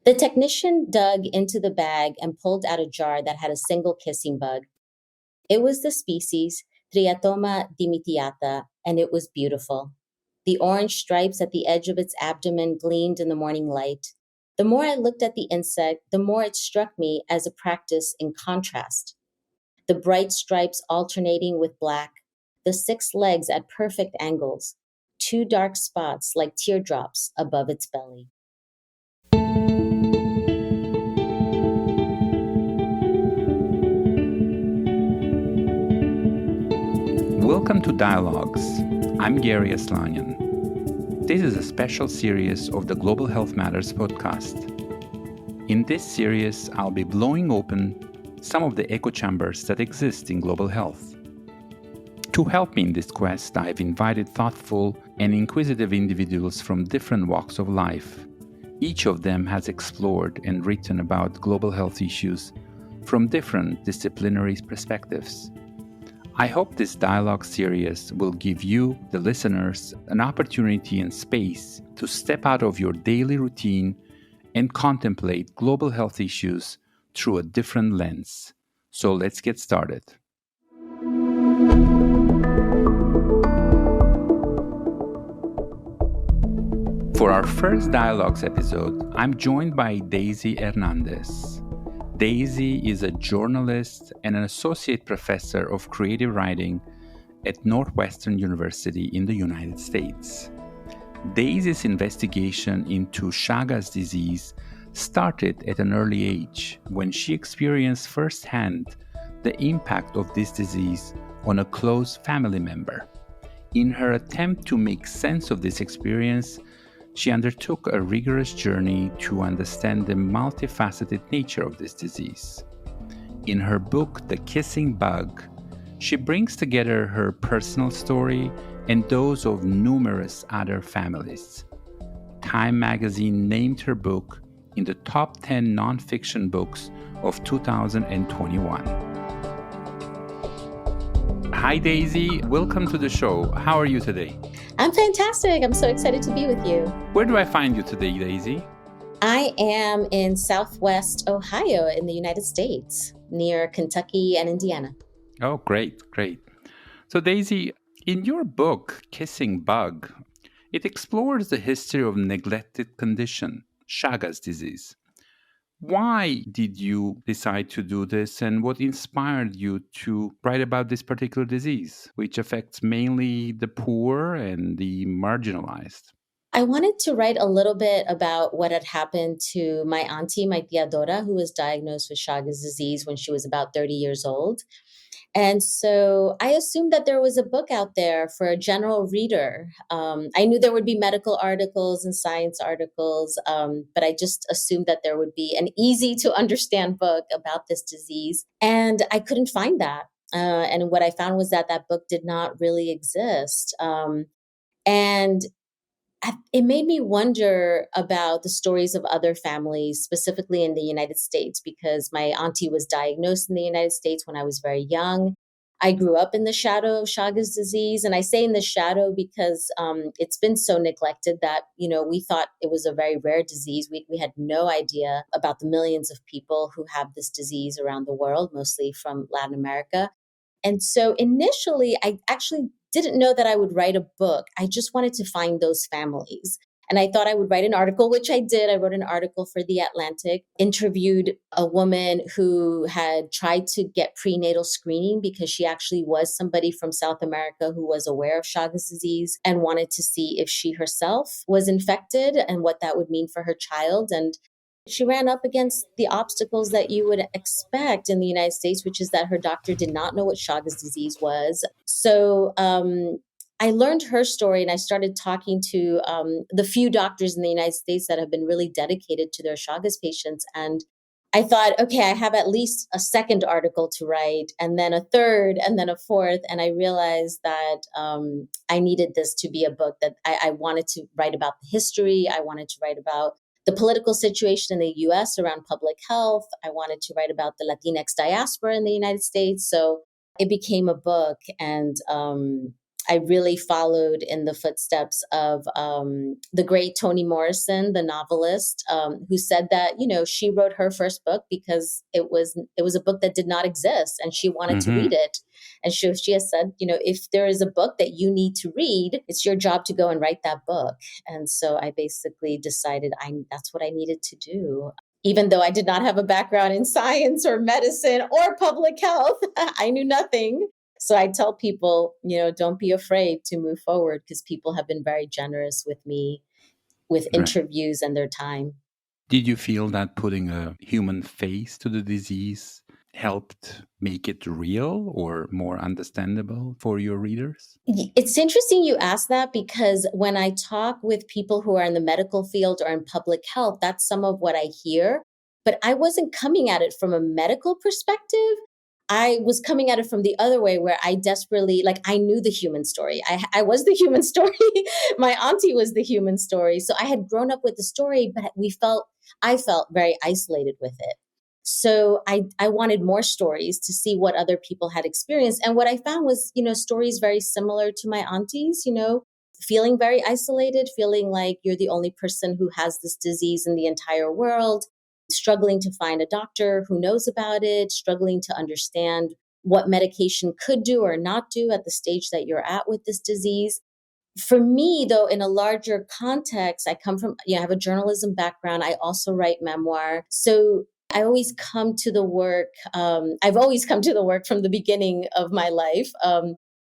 The technician dug into the bag and pulled out a jar that had a single kissing bug. It was the species Triatoma dimitiata, and it was beautiful. The orange stripes at the edge of its abdomen gleamed in the morning light. The more I looked at the insect, the more it struck me as a practice in contrast. The bright stripes alternating with black, the 6 legs at perfect angles, 2 dark spots like teardrops above its belly. Welcome to Dialogues. I'm Garry Aslanyan. This is a special series of the Global Health Matters podcast. In this series, I'll be blowing open some of the echo chambers that exist in global health. To help me in this quest, I've invited thoughtful and inquisitive individuals from different walks of life. Each of them has explored and written about global health issues from different disciplinary perspectives. I hope this dialogue series will give you, the listeners, an opportunity and space to step out of your daily routine and contemplate global health issues through a different lens. So let's get started. For our first Dialogues episode, I'm joined by Daisy Hernández. Daisy is a journalist and an associate professor of creative writing at Northwestern University in the United States. Daisy's investigation into Chagas disease started at an early age when she experienced firsthand the impact of this disease on a close family member. In her attempt to make sense of this experience, she undertook a rigorous journey to understand the multifaceted nature of this disease. In her book, The Kissing Bug, she brings together her personal story and those of numerous other families. Time magazine named her book in the top 10 nonfiction books of 2021. Hi, Daisy. Welcome to the show. How are you today? I'm fantastic. I'm so excited to be with you. Where do I find you today, Daisy? I am in Southwest Ohio in the United States, near Kentucky and Indiana. Oh, great. So, Daisy, in your book, Kissing Bug, it explores the history of neglected condition, Chagas disease. Why did you decide to do this, and what inspired you to write about this particular disease, which affects mainly the poor and the marginalized? I wanted to write a little bit about what had happened to my auntie, my tia Dora, who was diagnosed with Chagas disease when she was about 30 years old. And so I assumed that there was a book out there for a general reader. I knew there would be medical articles and science articles, but I just assumed that there would be an easy to understand book about this disease. And I couldn't find that. And what I found was that that book did not really exist. And it made me wonder about the stories of other families, specifically in the United States, because my auntie was diagnosed in the United States when I was very young. I grew up in the shadow of Chagas disease. And I say in the shadow because it's been so neglected that, we thought it was a very rare disease. We had no idea about the millions of people who have this disease around the world, mostly from Latin America. And so initially, I actually didn't know that I would write a book. I just wanted to find those families. And I thought I would write an article, which I did. I wrote an article for The Atlantic, interviewed a woman who had tried to get prenatal screening because she actually was somebody from South America who was aware of Chagas disease and wanted to see if she herself was infected and what that would mean for her child. And she ran up against the obstacles that you would expect in the United States, which is that her doctor did not know what Chagas disease was. So I learned her story and I started talking to the few doctors in the United States that have been really dedicated to their Chagas patients. And I thought, okay, I have at least a second article to write, and then a third, and then a fourth. And I realized that I needed this to be a book that I wanted to write about the history. I wanted to write about the political situation in the US around public health. I wanted to write about the Latinx diaspora in the United States. So it became a book. And I really followed in the footsteps of the great Toni Morrison, the novelist, who said that, she wrote her first book because it was a book that did not exist and she wanted to read it. And she has said, if there is a book that you need to read, it's your job to go and write that book. And so I basically decided that's what I needed to do. Even though I did not have a background in science or medicine or public health, I knew nothing. So I tell people, don't be afraid to move forward because people have been very generous with me with interviews and their time. Did you feel that putting a human face to the disease helped make it real or more understandable for your readers? It's interesting you ask that because when I talk with people who are in the medical field or in public health, that's some of what I hear. But I wasn't coming at it from a medical perspective. I was coming at it from the other way where I desperately, I knew the human story. I was the human story. My auntie was the human story. So I had grown up with the story, but I felt very isolated with it. So I wanted more stories to see what other people had experienced. And what I found was, stories very similar to my auntie's, feeling very isolated, feeling like you're the only person who has this disease in the entire world, struggling to find a doctor who knows about it, struggling to understand what medication could do or not do at the stage that you're at with this disease. For me, though, in a larger context, I come from, I have a journalism background. I also write memoir. So I always come to the work. I've always come to the work from the beginning of my life.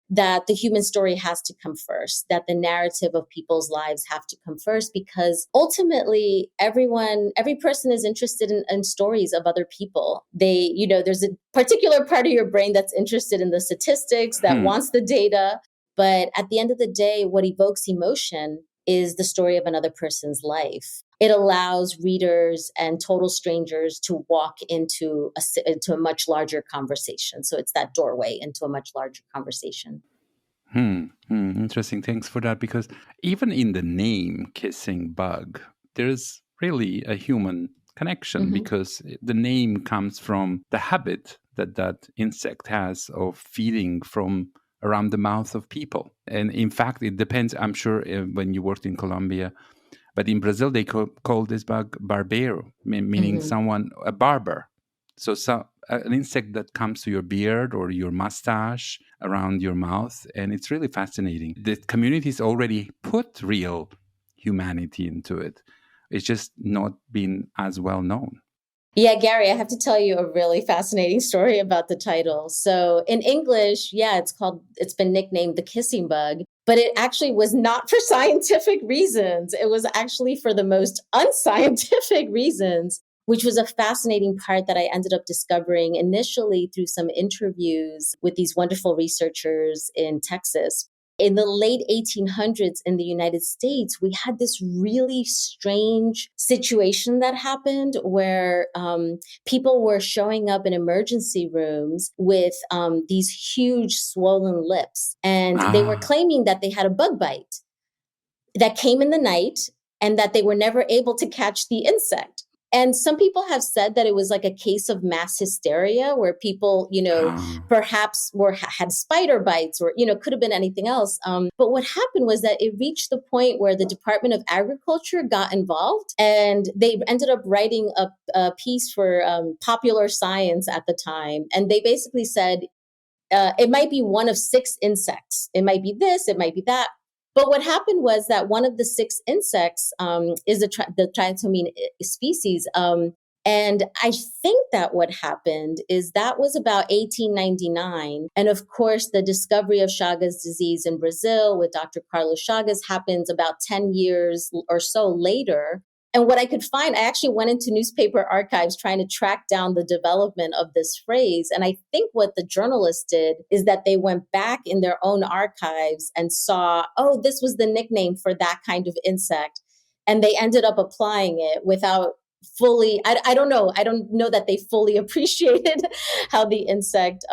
That the human story has to come first, that the narrative of people's lives have to come first, because ultimately every person is interested in stories of other people. There's a particular part of your brain that's interested in the statistics, that wants the data. But at the end of the day, what evokes emotion is the story of another person's life. It allows readers and total strangers to walk into a much larger conversation. So it's that doorway into a much larger conversation. Interesting. Thanks for that. Because even in the name Kissing Bug, there's really a human connection, because the name comes from the habit that insect has of feeding from around the mouth of people. And in fact, it depends, I'm sure, when you worked in Colombia, but in Brazil, they call this bug barbero, meaning a barber. So an insect that comes to your beard or your mustache around your mouth. And it's really fascinating. The communities already put real humanity into it. It's just not been as well known. Yeah, Garry, I have to tell you a really fascinating story about the title. So in English, it's been nicknamed the kissing bug, but it actually was not for scientific reasons. It was actually for the most unscientific reasons, which was a fascinating part that I ended up discovering initially through some interviews with these wonderful researchers in Texas. In the late 1800s in the United States, we had this really strange situation that happened where people were showing up in emergency rooms with these huge swollen lips. And they were claiming that they had a bug bite that came in the night and that they were never able to catch the insect. And some people have said that it was like a case of mass hysteria where people, perhaps had spider bites or, could have been anything else. But what happened was that it reached the point where the Department of Agriculture got involved, and they ended up writing a piece for Popular Science at the time. And they basically said, it might be one of 6 insects. It might be this, it might be that. But what happened was that one of the 6 insects is the triatomine species. And I think that what happened is that was about 1899. And of course, the discovery of Chagas disease in Brazil with Dr. Carlos Chagas happens about 10 years or so later. And what I could find, I actually went into newspaper archives trying to track down the development of this phrase. And I think what the journalists did is that they went back in their own archives and saw, oh, this was the nickname for that kind of insect. And they ended up applying it without fully, I don't know. I don't know that they fully appreciated how the insect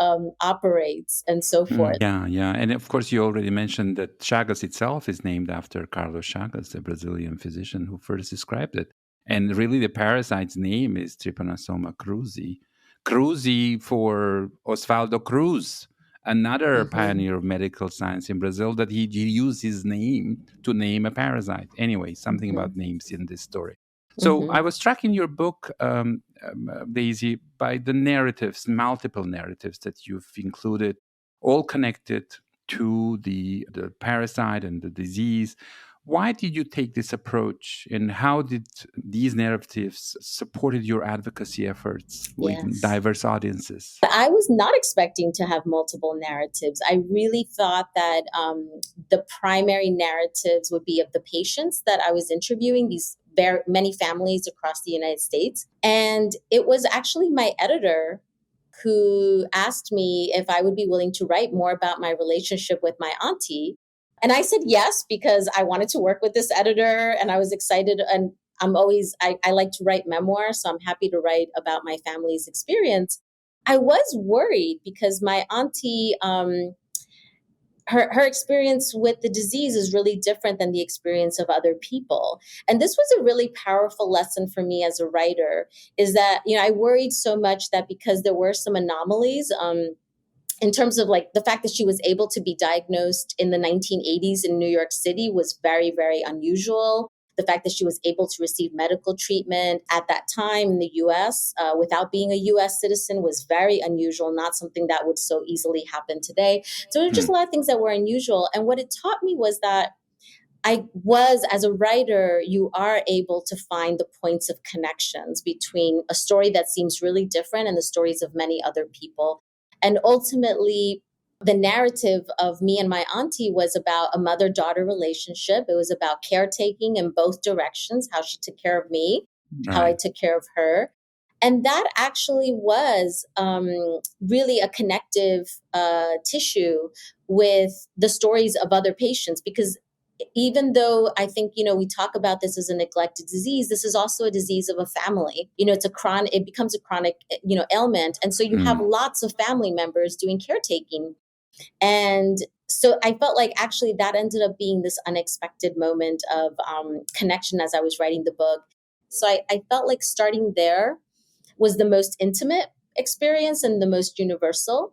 operates and so forth. Yeah. And of course, you already mentioned that Chagas itself is named after Carlos Chagas, the Brazilian physician who first described it. And really, the parasite's name is Trypanosoma cruzi. Cruzi for Osvaldo Cruz, another Mm-hmm. pioneer of medical science in Brazil, that he used his name to name a parasite. Anyway, something Mm-hmm. about names in this story. So I Mm-hmm. was struck in your book, Daisy, by the narratives, multiple narratives that you've included, all connected to the parasite and the disease. Why did you take this approach, and how did these narratives supported your advocacy efforts with Yes. diverse audiences? I was not expecting to have multiple narratives. I really thought that the primary narratives would be of the patients that I was interviewing, these very many families across the United States. And it was actually my editor who asked me if I would be willing to write more about my relationship with my auntie. And I said yes, because I wanted to work with this editor and I was excited. And I like to write memoirs, so I'm happy to write about my family's experience. I was worried because my auntie, her experience with the disease is really different than the experience of other people. And this was a really powerful lesson for me as a writer, is that, I worried so much that because there were some anomalies, in terms of like the fact that she was able to be diagnosed in the 1980s in New York City was very, very unusual. The fact that she was able to receive medical treatment at that time in the US without being a US citizen was very unusual, not something that would so easily happen today. So there were just a lot of things that were unusual. And what it taught me was that as a writer, you are able to find the points of connections between a story that seems really different and the stories of many other people. And ultimately, the narrative of me and my auntie was about a mother-daughter relationship. It was about caretaking in both directions, how she took care of me, how I Right. took care of her. And that actually was really a connective tissue with the stories of other patients, because even though I think, we talk about this as a neglected disease, this is also a disease of a family. It becomes a chronic, ailment. And so you have Mm. lots of family members doing caretaking. And so I felt like actually that ended up being this unexpected moment of connection as I was writing the book. So I felt like starting there was the most intimate experience and the most universal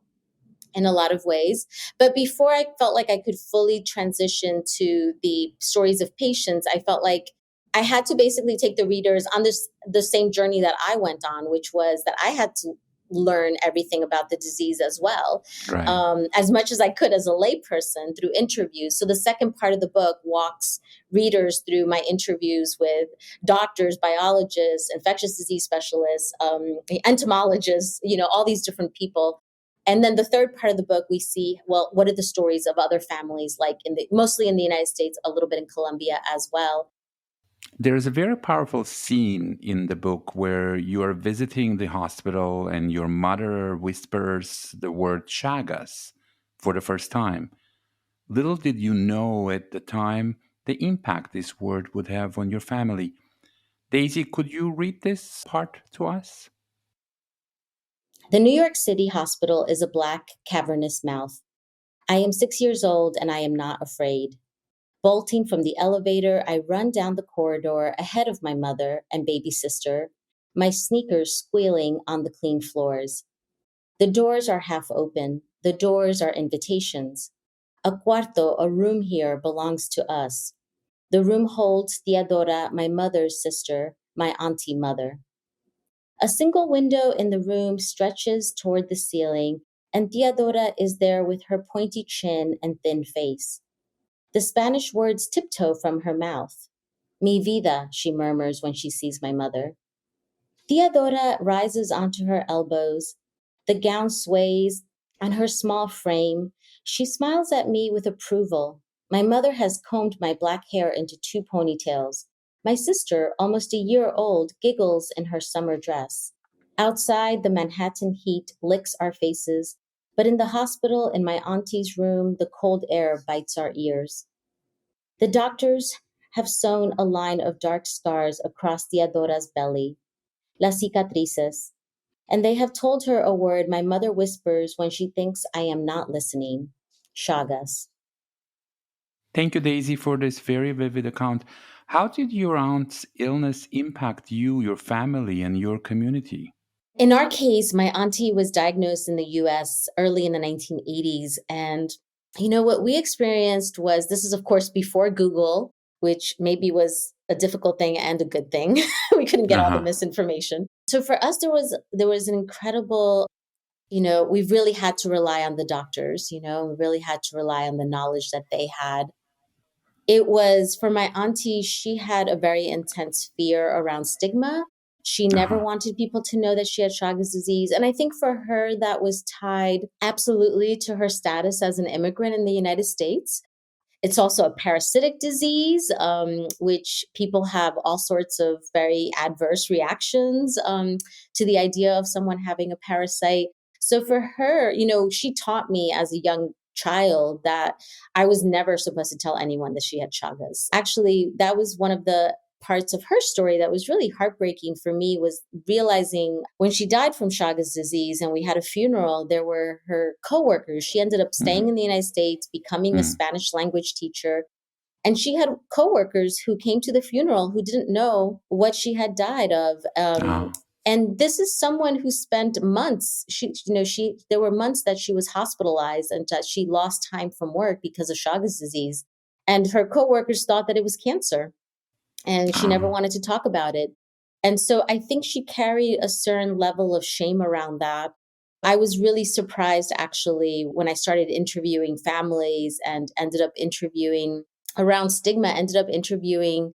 in a lot of ways. But before I felt like I could fully transition to the stories of patients, I felt like I had to basically take the readers on the same journey that I went on, which was that I had to learn everything about the disease as well, Right. as much as I could as a layperson through interviews. So the second part of the book walks readers through my interviews with doctors, biologists, infectious disease specialists, entomologists, all these different people. And then the third part of the book, we see, well, what are the stories of other families, like mostly in the United States, a little bit in Colombia as well. There is a very powerful scene in the book where you are visiting the hospital and your mother whispers the word Chagas for the first time. Little did you know at the time the impact this word would have on your family. Daisy, could you read this part to us? The New York City hospital is a black, cavernous mouth. I am 6 years old and I am not afraid. Bolting from the elevator, I run down the corridor ahead of my mother and baby sister, my sneakers squealing on the clean floors. The doors are half open. The doors are invitations. A cuarto, a room here, belongs to us. The room holds Theodora, my mother's sister, my auntie mother. A single window in the room stretches toward the ceiling, and Theodora is there with her pointy chin and thin face. The Spanish words tiptoe from her mouth. Mi vida, she murmurs when she sees my mother. Theodora rises onto her elbows. The gown sways on her small frame. She smiles at me with approval. My mother has combed my black hair into two ponytails. My sister, almost a year old, giggles in her summer dress. Outside, the Manhattan heat licks our faces, but in the hospital, in my auntie's room, the cold air bites our ears. The doctors have sewn a line of dark scars across Theodora's belly, las cicatrices, and they have told her a word my mother whispers when she thinks I am not listening: Chagas. Thank you, Daisy, for this very vivid account. How did your aunt's illness impact you, your family, and your community? In our case, my auntie was diagnosed in the US early in the 1980s. And, what we experienced was this is, of course, before Google, which maybe was a difficult thing and a good thing. We couldn't get all the Uh-huh. misinformation. So for us, there was an incredible, we really had to rely on the doctors, we really had to rely on the knowledge that they had. It was for my auntie, she had a very intense fear around stigma. She never Uh-huh. wanted people to know that she had Chagas disease. And I think for her, that was tied absolutely to her status as an immigrant in the United States. It's also a parasitic disease, which people have all sorts of very adverse reactions to the idea of someone having a parasite. So for her, she taught me as a young child that I was never supposed to tell anyone that she had Chagas. Actually, that was one of the parts of her story that was really heartbreaking for me, was realizing when she died from Chagas disease and we had a funeral, there were her coworkers. She ended up staying Mm-hmm. in the United States, becoming a Mm. Spanish language teacher. And she had coworkers who came to the funeral who didn't know what she had died of. Oh. And this is someone who spent months. There were months that she was hospitalized and that she lost time from work because of Chagas disease. And her coworkers thought that it was cancer, and she never Oh. wanted to talk about it. And so I think she carried a certain level of shame around that. I was really surprised actually when I started interviewing families and ended up interviewing around stigma, ended up interviewing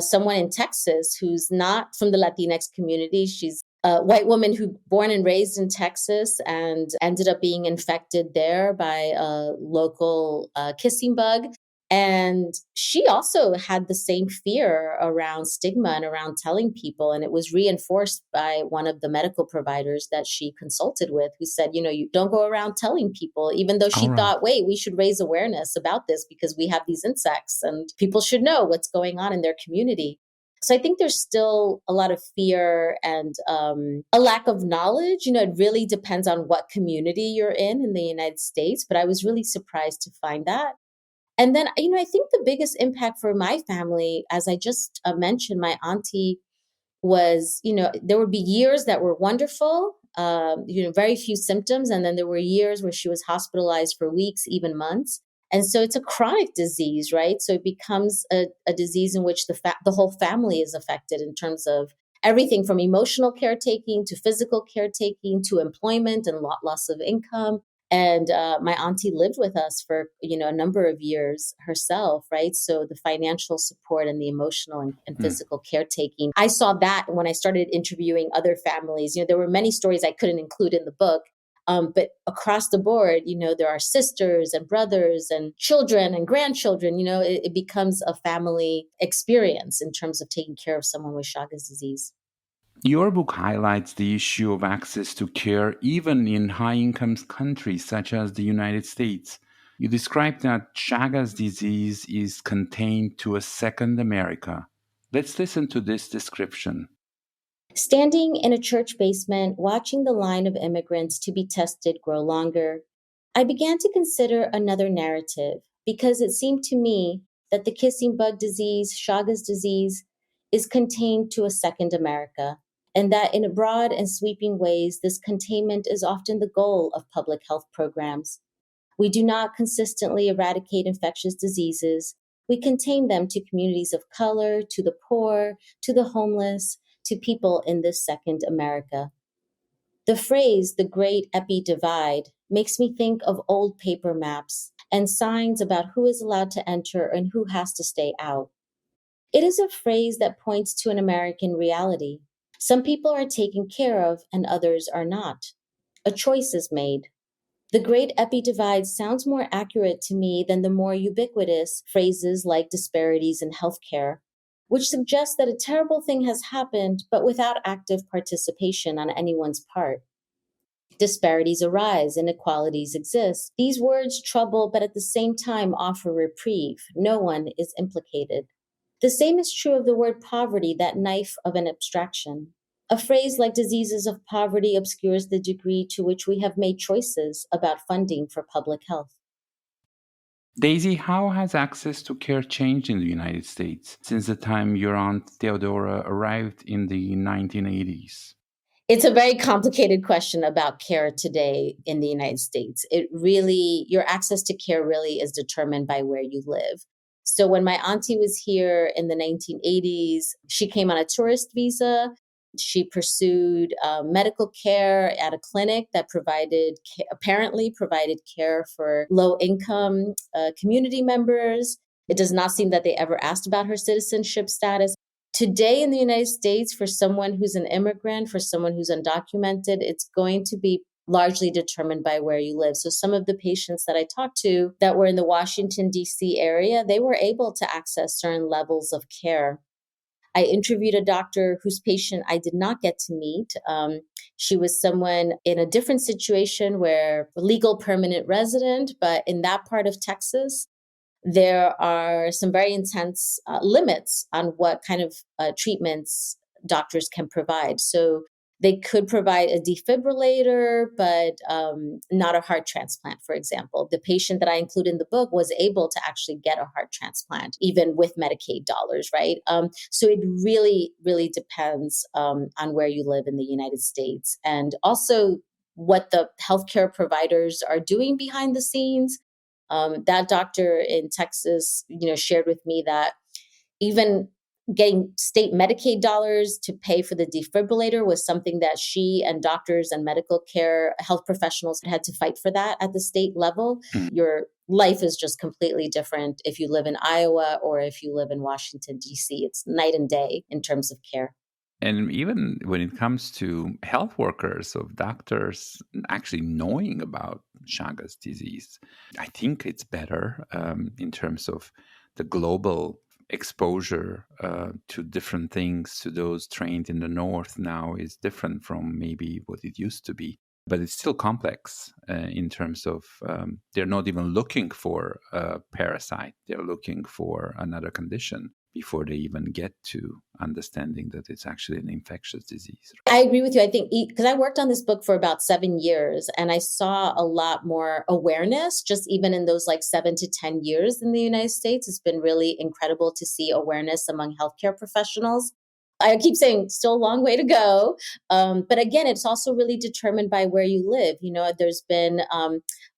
someone in Texas who's not from the Latinx community. She's a white woman who born and raised in Texas and ended up being infected there by a local kissing bug. And she also had the same fear around stigma and around telling people. And it was reinforced by one of the medical providers that she consulted with, who said, you don't go around telling people, even though All she right. thought, wait, we should raise awareness about this because we have these insects and people should know what's going on in their community. So I think there's still a lot of fear and a lack of knowledge. It really depends on what community you're in the United States. But I was really surprised to find that. And then, I think the biggest impact for my family, as I just mentioned, my auntie was, there would be years that were wonderful, very few symptoms. And then there were years where she was hospitalized for weeks, even months. And so it's a chronic disease, right? So it becomes a disease in which the whole family is affected in terms of everything from emotional caretaking to physical caretaking to employment and loss of income. And my auntie lived with us for a number of years herself, right? So the financial support and the emotional and Mm. physical caretaking, I saw that when I started interviewing other families. There were many stories I couldn't include in the book, but across the board, there are sisters and brothers and children and grandchildren. It becomes a family experience in terms of taking care of someone with Chagas disease. Your book highlights the issue of access to care even in high-income countries such as the United States. You describe that Chagas disease is contained to a second America. Let's listen to this description. Standing in a church basement, watching the line of immigrants to be tested grow longer, I began to consider another narrative because it seemed to me that the kissing bug disease, Chagas disease, is contained to a second America, and that in broad and sweeping ways, this containment is often the goal of public health programs. We do not consistently eradicate infectious diseases. We contain them to communities of color, to the poor, to the homeless, to people in this second America. The phrase, the great epi divide, makes me think of old paper maps and signs about who is allowed to enter and who has to stay out. It is a phrase that points to an American reality. Some people are taken care of and others are not. A choice is made. The great epi divide sounds more accurate to me than the more ubiquitous phrases like disparities in healthcare, which suggests that a terrible thing has happened, but without active participation on anyone's part. Disparities arise, inequalities exist. These words trouble, but at the same time offer reprieve. No one is implicated. The same is true of the word poverty, that knife of an abstraction. A phrase like diseases of poverty obscures the degree to which we have made choices about funding for public health. Daisy, how has access to care changed in the United States since the time your aunt Theodora arrived in the 1980s? It's a very complicated question about care today in the United States. Your access to care really is determined by where you live. So when my auntie was here in the 1980s, she came on a tourist visa. She pursued medical care at a clinic that apparently provided care for low income community members. It does not seem that they ever asked about her citizenship status. Today in the United States, for someone who's an immigrant, for someone who's undocumented, it's going to be largely determined by where you live. So some of the patients that I talked to that were in the Washington, D.C. area, they were able to access certain levels of care. I interviewed a doctor whose patient I did not get to meet. She was someone in a different situation where legal permanent resident, but in that part of Texas, there are some very intense limits on what kind of treatments doctors can provide. So they could provide a defibrillator, but not a heart transplant, for example. The patient that I include in the book was able to actually get a heart transplant, even with Medicaid dollars, right? So it really, really depends on where you live in the United States, and also what the healthcare providers are doing behind the scenes. That doctor in Texas, shared with me that even getting state Medicaid dollars to pay for the defibrillator was something that she and doctors and medical care health professionals had to fight for that at the state level. Mm. Your life is just completely different if you live in Iowa or if you live in Washington, D.C. It's night and day in terms of care. And even when it comes to health workers, of doctors actually knowing about Chagas disease, I think it's better in terms of the global exposure to different things to those trained in the North now is different from maybe what it used to be. But it's still complex in terms of they're not even looking for a parasite. They're looking for another condition before they even get to understanding that it's actually an infectious disease. I agree with you. I think because I worked on this book for about 7 years and I saw a lot more awareness just even in those 7 to 10 years in the United States. It's been really incredible to see awareness among healthcare professionals. I keep saying still a long way to go. But again, it's also really determined by where you live. There's been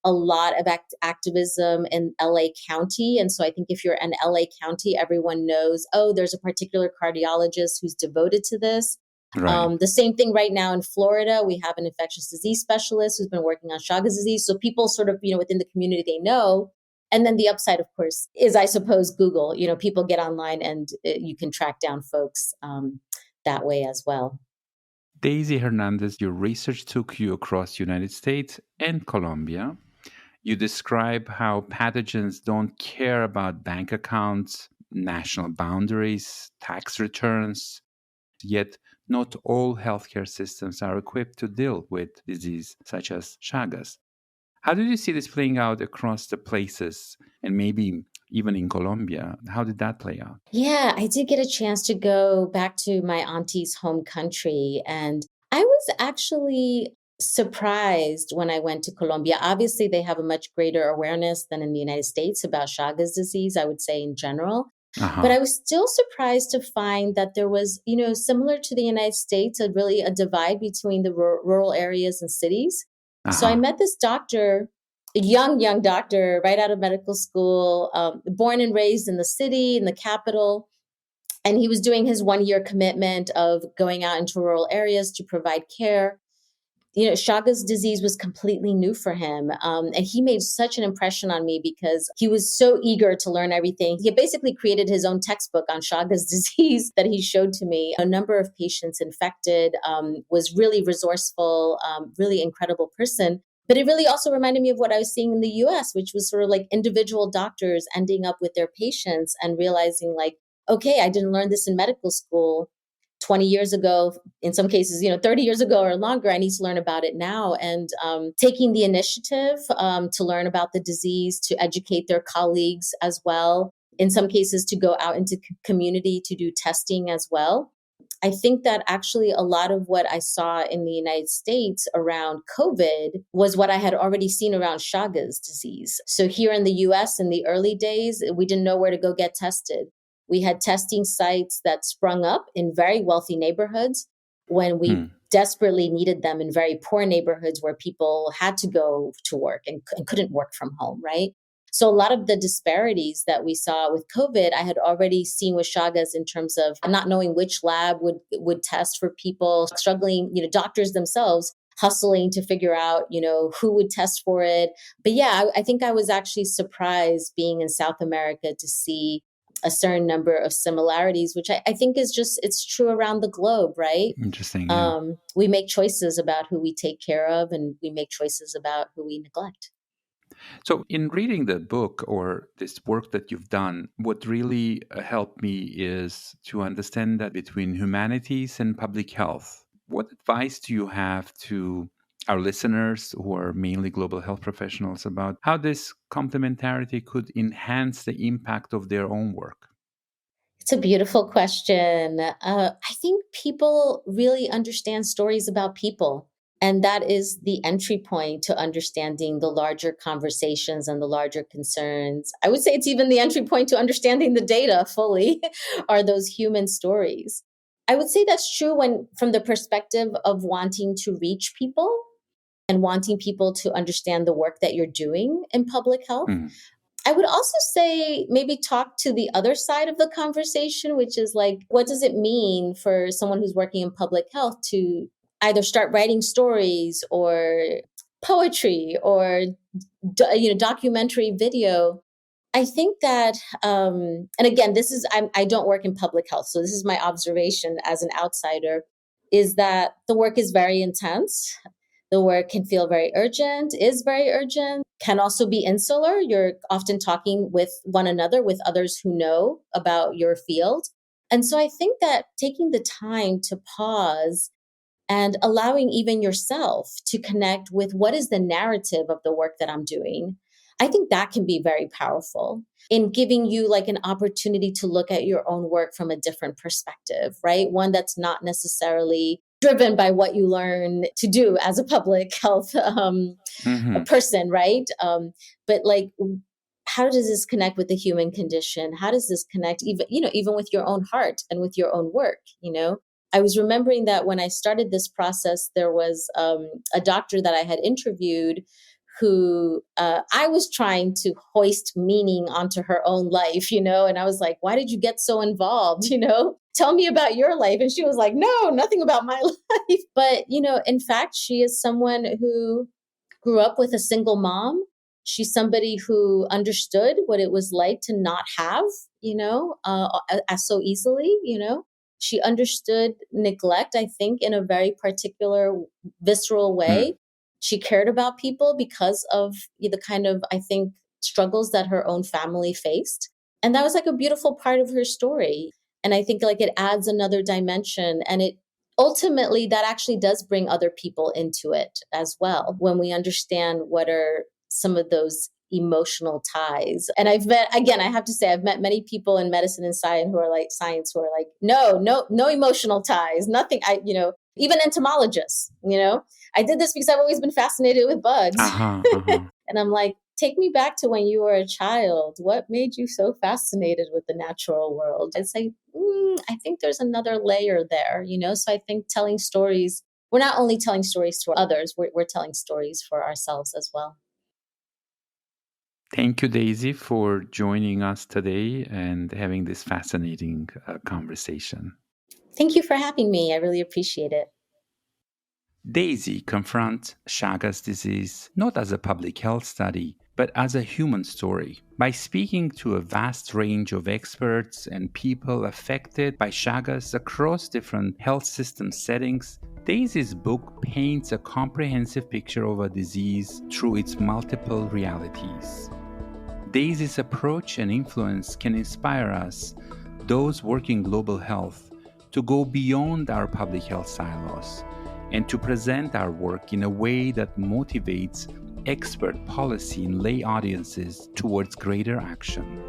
a lot of activism in LA County. And so I think if you're in LA County, everyone knows, oh, there's a particular cardiologist who's devoted to this. Right. The same thing right now in Florida, we have an infectious disease specialist who's been working on Chagas disease. So people sort of, within the community, they know. And then the upside, of course, is, I suppose, Google. People get online and you can track down folks that way as well. Daisy Hernández, your research took you across the United States and Colombia. You describe how pathogens don't care about bank accounts, national boundaries, tax returns, yet not all healthcare systems are equipped to deal with disease such as Chagas. How did you see this playing out across the places and maybe even in Colombia? How did that play out? Yeah, I did get a chance to go back to my auntie's home country. And I was actually surprised when I went to Colombia. Obviously, they have a much greater awareness than in the United States about Chagas disease, I would say in general. But I was still surprised to find that there was, similar to the United States, a divide between the rural areas and cities. So I met this doctor, a young doctor, right out of medical school, born and raised in the city, in the capital. And he was doing his 1-year commitment of going out into rural areas to provide care. Chagas disease was completely new for him. And he made such an impression on me because he was so eager to learn everything. He basically created his own textbook on Chagas disease that he showed to me. A number of patients infected, was really resourceful, really incredible person. But it really also reminded me of what I was seeing in the US, which was sort of like individual doctors ending up with their patients and realizing okay, I didn't learn this in medical school 20 years ago, in some cases, 30 years ago or longer. I need to learn about it now. And taking the initiative to learn about the disease, to educate their colleagues as well. In some cases, to go out into community to do testing as well. I think that actually a lot of what I saw in the United States around COVID was what I had already seen around Chagas disease. So here in the US in the early days, we didn't know where to go get tested. We had testing sites that sprung up in very wealthy neighborhoods, when we desperately needed them in very poor neighborhoods where people had to go to work and couldn't work from home, right? So a lot of the disparities that we saw with COVID, I had already seen with Chagas in terms of not knowing which lab would test for people, struggling, doctors themselves hustling to figure out, who would test for it. But yeah, I think I was actually surprised being in South America to see a certain number of similarities, which I think is just, it's true around the globe, right? Interesting. Yeah. We make choices about who we take care of, and we make choices about who we neglect. So, in reading the book or this work that you've done, what really helped me is to understand that between humanities and public health, what advice do you have to our listeners who are mainly global health professionals about how this complementarity could enhance the impact of their own work? It's a beautiful question. I think people really understand stories about people. And that is the entry point to understanding the larger conversations and the larger concerns. I would say it's even the entry point to understanding the data fully are those human stories. I would say that's true from the perspective of wanting to reach people and wanting people to understand the work that you're doing in public health. I would also say maybe talk to the other side of the conversation, which is like, what does it mean for someone who's working in public health to either start writing stories or poetry or documentary video? I think that, and again, I don't work in public health, so this is my observation as an outsider, is that the work is very intense. The work can feel very urgent, is very urgent, can also be insular. You're often talking with one another, with others who know about your field. And so I think that taking the time to pause and allowing even yourself to connect with what is the narrative of the work that I'm doing, I think that can be very powerful in giving you like an opportunity to look at your own work from a different perspective, right? One that's not necessarily driven by what you learn to do as a public health a person, right? But like, how does this connect with the human condition? How does this connect even with your own heart and with your own work? I was remembering that when I started this process, there was a doctor that I had interviewed who I was trying to hoist meaning onto her own life, and I was like, why did you get so involved? Tell me about your life. And she was like, no, nothing about my life. But, in fact, she is someone who grew up with a single mom. She's somebody who understood what it was like to not have, so easily, She understood neglect, I think, in a very particular, visceral way. She cared about people because of the kind of, I think, struggles that her own family faced. And that was like a beautiful part of her story. And I think like it adds another dimension, and it ultimately that actually does bring other people into it as well when we understand what are some of those emotional ties. And I have to say, I've met many people in medicine and science who are like, no emotional ties, nothing. Even entomologists, I did this because I've always been fascinated with bugs. And I'm like, take me back to when you were a child. What made you so fascinated with the natural world? I'd say, I think there's another layer there, So I think telling stories, we're not only telling stories to others, we're telling stories for ourselves as well. Thank you, Daisy, for joining us today and having this fascinating conversation. Thank you for having me. I really appreciate it. Daisy confronts Chagas disease not as a public health study, but as a human story. By speaking to a vast range of experts and people affected by Chagas across different health system settings, Daisy's book paints a comprehensive picture of a disease through its multiple realities. Daisy's approach and influence can inspire us, those working global health, to go beyond our public health silos and to present our work in a way that motivates expert policy and lay audiences towards greater action.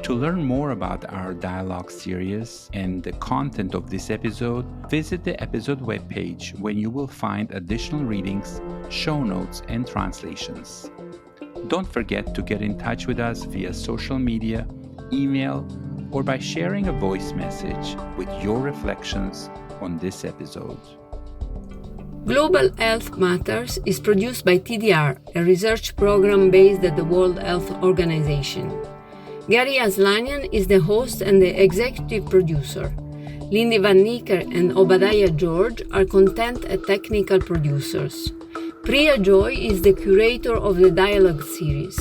To learn more about our dialogue series and the content of this episode, visit the episode webpage when you will find additional readings, show notes, and translations. Don't forget to get in touch with us via social media, email, or by sharing a voice message with your reflections on this episode. Global Health Matters is produced by TDR, a research program based at the World Health Organization. Garry Aslanyan is the host and the executive producer. Lindy Van Nieker and Obadiah George are content and technical producers. Priya Joy is the curator of the dialogue series.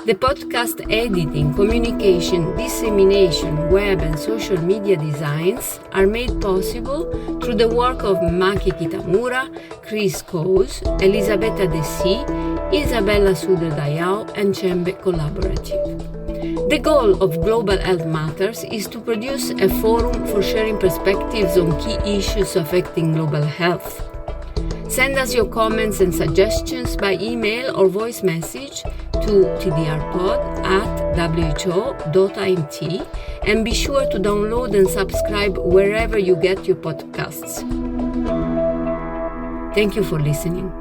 The podcast editing, communication, dissemination, web and social media designs are made possible through the work of Maki Kitamura, Chris Coase, Elisabetta Dessy, Isabella Suder-Dayao and Chembe Collaborative. The goal of Global Health Matters is to produce a forum for sharing perspectives on key issues affecting global health. Send us your comments and suggestions by email or voice message to tdrpod@who.int and be sure to download and subscribe wherever you get your podcasts. Thank you for listening.